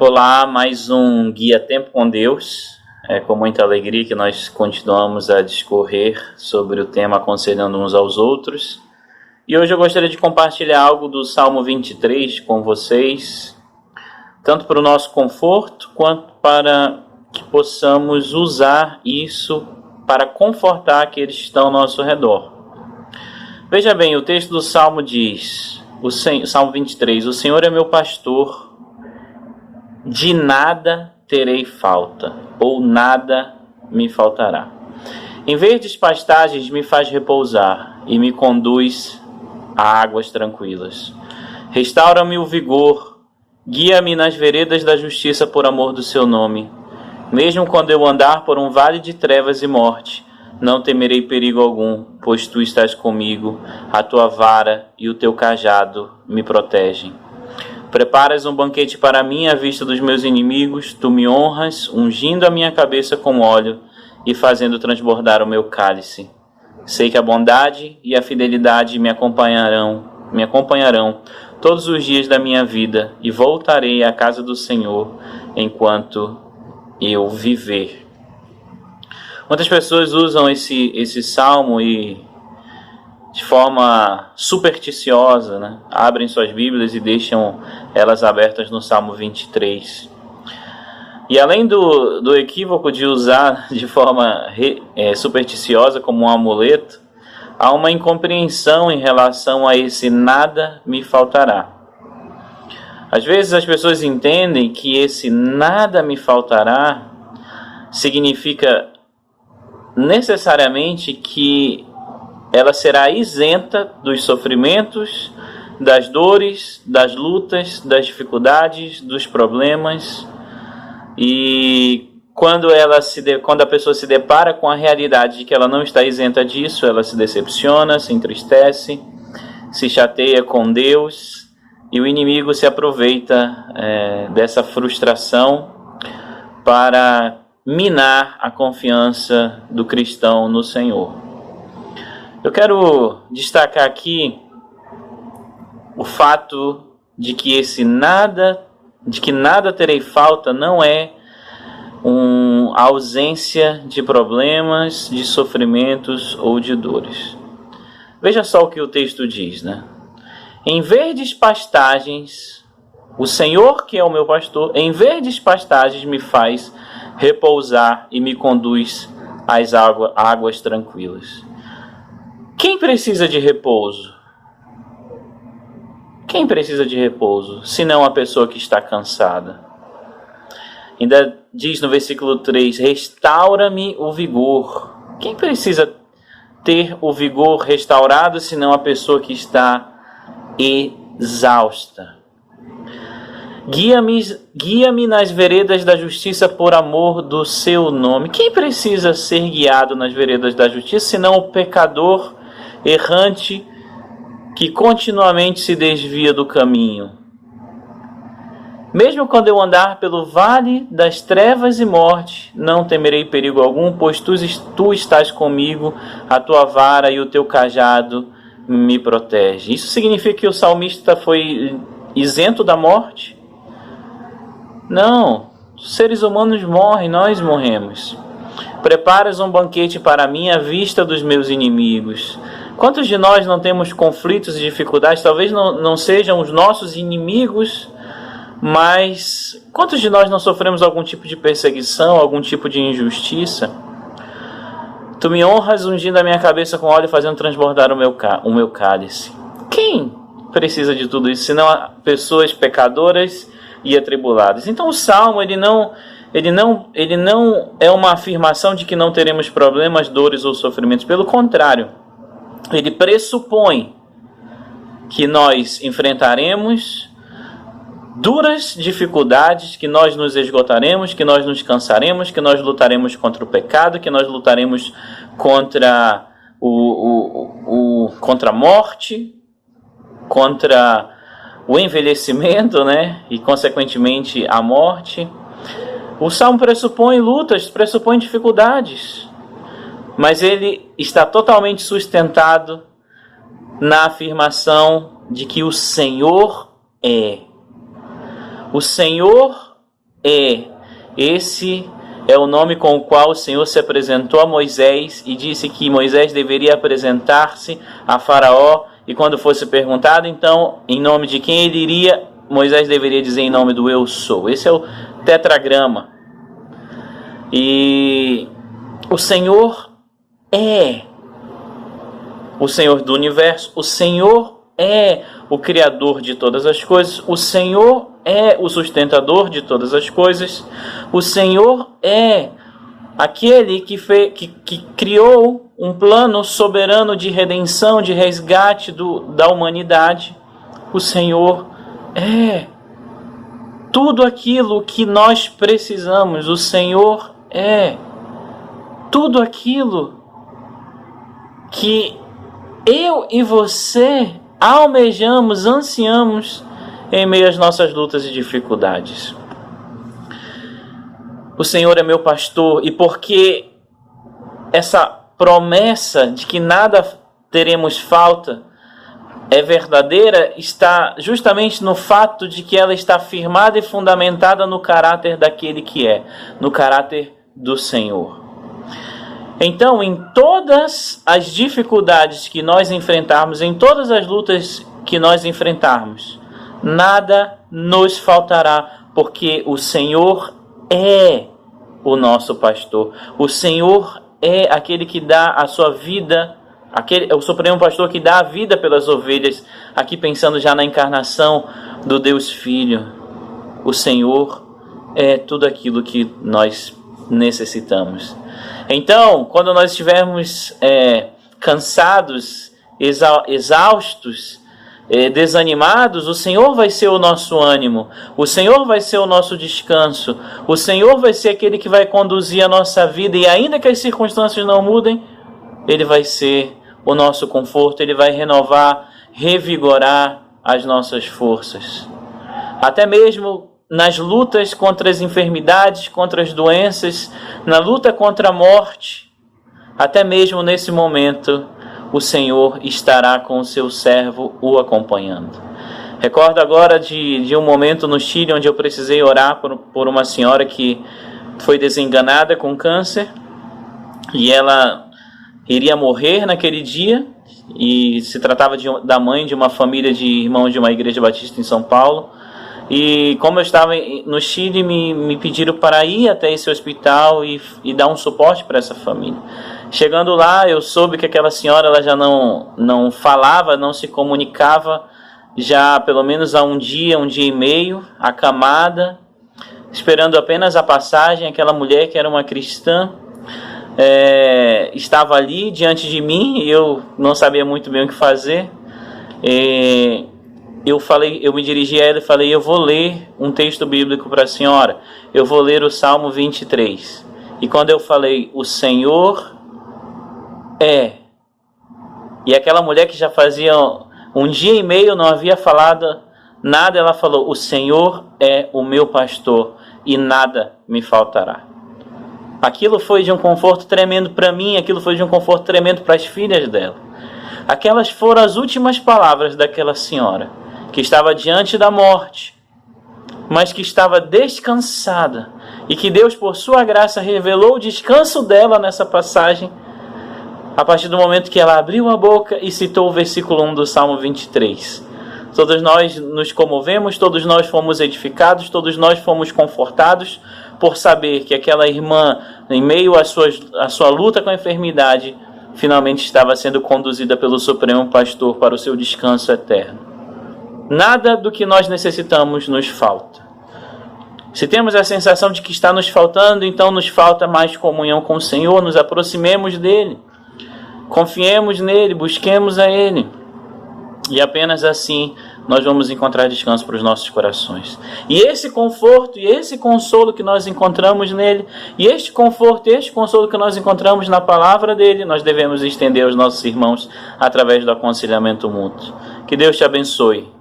Olá, mais um Guia Tempo com Deus. É com muita alegria que nós continuamos a discorrer sobre o tema Aconselhando uns aos outros. E hoje eu gostaria de compartilhar algo do Salmo 23 com vocês, tanto para o nosso conforto, quanto para que possamos usar isso para confortar aqueles que estão ao nosso redor. Veja bem, o texto do Salmo diz, Salmo 23, o Senhor é meu pastor, de nada terei falta, ou nada me faltará. Em verdes pastagens me faz repousar e me conduz a águas tranquilas. Restaura-me o vigor, guia-me nas veredas da justiça por amor do seu nome. Mesmo quando eu andar por um vale de trevas e morte, não temerei perigo algum, pois tu estás comigo, a tua vara e o teu cajado me protegem. Preparas um banquete para mim à vista dos meus inimigos, tu me honras, ungindo a minha cabeça com óleo e fazendo transbordar o meu cálice. Sei que a bondade e a fidelidade me acompanharão todos os dias da minha vida e voltarei à casa do Senhor enquanto eu viver. Muitas pessoas usam esse salmo e de forma supersticiosa, né? Abrem suas Bíblias e deixam elas abertas no Salmo 23. E além do equívoco de usar de forma supersticiosa como um amuleto, há uma incompreensão em relação a esse nada me faltará. Às vezes as pessoas entendem que esse nada me faltará significa necessariamente que ela será isenta dos sofrimentos, das dores, das lutas, das dificuldades, dos problemas. E quando a pessoa se depara com a realidade de que ela não está isenta disso, ela se decepciona, se entristece, se chateia com Deus, e o inimigo se aproveita dessa frustração para minar a confiança do cristão no Senhor. Eu quero destacar aqui o fato de que nada terei falta não é a ausência de problemas, de sofrimentos ou de dores. Veja só o que o texto diz, né? Em verdes pastagens, o Senhor, que é o meu pastor, em verdes pastagens me faz repousar e me conduz às águas tranquilas. Quem precisa de repouso? Quem precisa de repouso, se não a pessoa que está cansada? Ainda diz no versículo 3, restaura-me o vigor. Quem precisa ter o vigor restaurado, se não a pessoa que está exausta? Guia-me nas veredas da justiça por amor do seu nome. Quem precisa ser guiado nas veredas da justiça, senão o pecador errante que continuamente se desvia do caminho? Mesmo quando eu andar pelo vale das trevas e morte, não temerei perigo algum, pois tu estás comigo, a tua vara e o teu cajado me protegem. Isso significa que o salmista foi isento da morte? Não, os seres humanos morrem, nós morremos. Preparas um banquete para mim à vista dos meus inimigos. Quantos de nós não temos conflitos e dificuldades? Talvez não sejam os nossos inimigos, mas quantos de nós não sofremos algum tipo de perseguição, algum tipo de injustiça? Tu me honras ungindo a minha cabeça com óleo, fazendo transbordar o meu cálice. Quem precisa de tudo isso, senão pessoas pecadoras e atribuladas? Então o Salmo ele não é uma afirmação de que não teremos problemas, dores ou sofrimentos. Pelo contrário, ele pressupõe que nós enfrentaremos duras dificuldades, que nós nos esgotaremos, que nós nos cansaremos, que nós lutaremos contra o pecado, que nós lutaremos contra contra a morte, contra o envelhecimento, né? E consequentemente a morte. O Salmo pressupõe lutas, pressupõe dificuldades, mas ele está totalmente sustentado na afirmação de que o Senhor é. O Senhor é. Esse é o nome com o qual o Senhor se apresentou a Moisés e disse que Moisés deveria apresentar-se a Faraó, e quando fosse perguntado, então, em nome de quem ele iria, Moisés deveria dizer em nome do Eu Sou. Esse é o tetragrama. E o Senhor é o Senhor do universo, o Senhor é o Criador de todas as coisas, o Senhor é o sustentador de todas as coisas, o Senhor é aquele que criou um plano soberano de redenção, de resgate da humanidade. O Senhor é tudo aquilo que nós precisamos, o Senhor é tudo aquilo que eu e você almejamos, ansiamos em meio às nossas lutas e dificuldades. O Senhor é meu pastor, e porque essa promessa de que nada teremos falta é verdadeira, está justamente no fato de que ela está firmada e fundamentada no caráter daquele que é, no caráter do Senhor. Então, em todas as dificuldades que nós enfrentarmos, em todas as lutas que nós enfrentarmos, nada nos faltará, porque o Senhor é o nosso pastor. O Senhor é aquele que dá a sua vida, é o Supremo Pastor que dá a vida pelas ovelhas, aqui pensando já na encarnação do Deus Filho. O Senhor é tudo aquilo que nós necessitamos. Então, quando nós estivermos cansados, exaustos, desanimados, o Senhor vai ser o nosso ânimo, o Senhor vai ser o nosso descanso, o Senhor vai ser aquele que vai conduzir a nossa vida, e ainda que as circunstâncias não mudem, Ele vai ser o nosso conforto, Ele vai renovar, revigorar as nossas forças. Até mesmo nas lutas contra as enfermidades, contra as doenças, na luta contra a morte, até mesmo nesse momento, o Senhor estará com o seu servo o acompanhando. Recordo agora de um momento no Chile onde eu precisei orar por uma senhora que foi desenganada com câncer e ela iria morrer naquele dia, e se tratava da mãe de uma família de irmãos de uma igreja batista em São Paulo. E como eu estava no Chile, me pediram para ir até esse hospital e dar um suporte para essa família. Chegando lá, eu soube que aquela senhora ela já não falava, não se comunicava, já pelo menos há um dia e meio, acamada, esperando apenas a passagem. Aquela mulher que era uma cristã estava ali diante de mim, e eu não sabia muito bem o que fazer. Eu me dirigi a ela e falei: eu vou ler um texto bíblico para a senhora, eu vou ler o Salmo 23. E quando eu falei, o Senhor é, e aquela mulher que já fazia um dia e meio não havia falado nada, ela falou: o Senhor é o meu pastor e nada me faltará. Aquilo foi de um conforto tremendo para mim, aquilo foi de um conforto tremendo para as filhas dela. Aquelas foram as últimas palavras daquela senhora, que estava diante da morte, mas que estava descansada, e que Deus, por sua graça, revelou o descanso dela nessa passagem, a partir do momento que ela abriu a boca e citou o versículo 1 do Salmo 23. Todos nós nos comovemos, todos nós fomos edificados, todos nós fomos confortados por saber que aquela irmã, em meio à sua luta com a enfermidade, finalmente estava sendo conduzida pelo Supremo Pastor para o seu descanso eterno. Nada do que nós necessitamos nos falta. Se temos a sensação de que está nos faltando, então nos falta mais comunhão com o Senhor. Nos aproximemos dEle, confiemos nele, busquemos a Ele, e apenas assim nós vamos encontrar descanso para os nossos corações. E esse conforto e esse consolo que nós encontramos nele, e este conforto e este consolo que nós encontramos na palavra dele, nós devemos estender aos nossos irmãos através do aconselhamento mútuo. Que Deus te abençoe.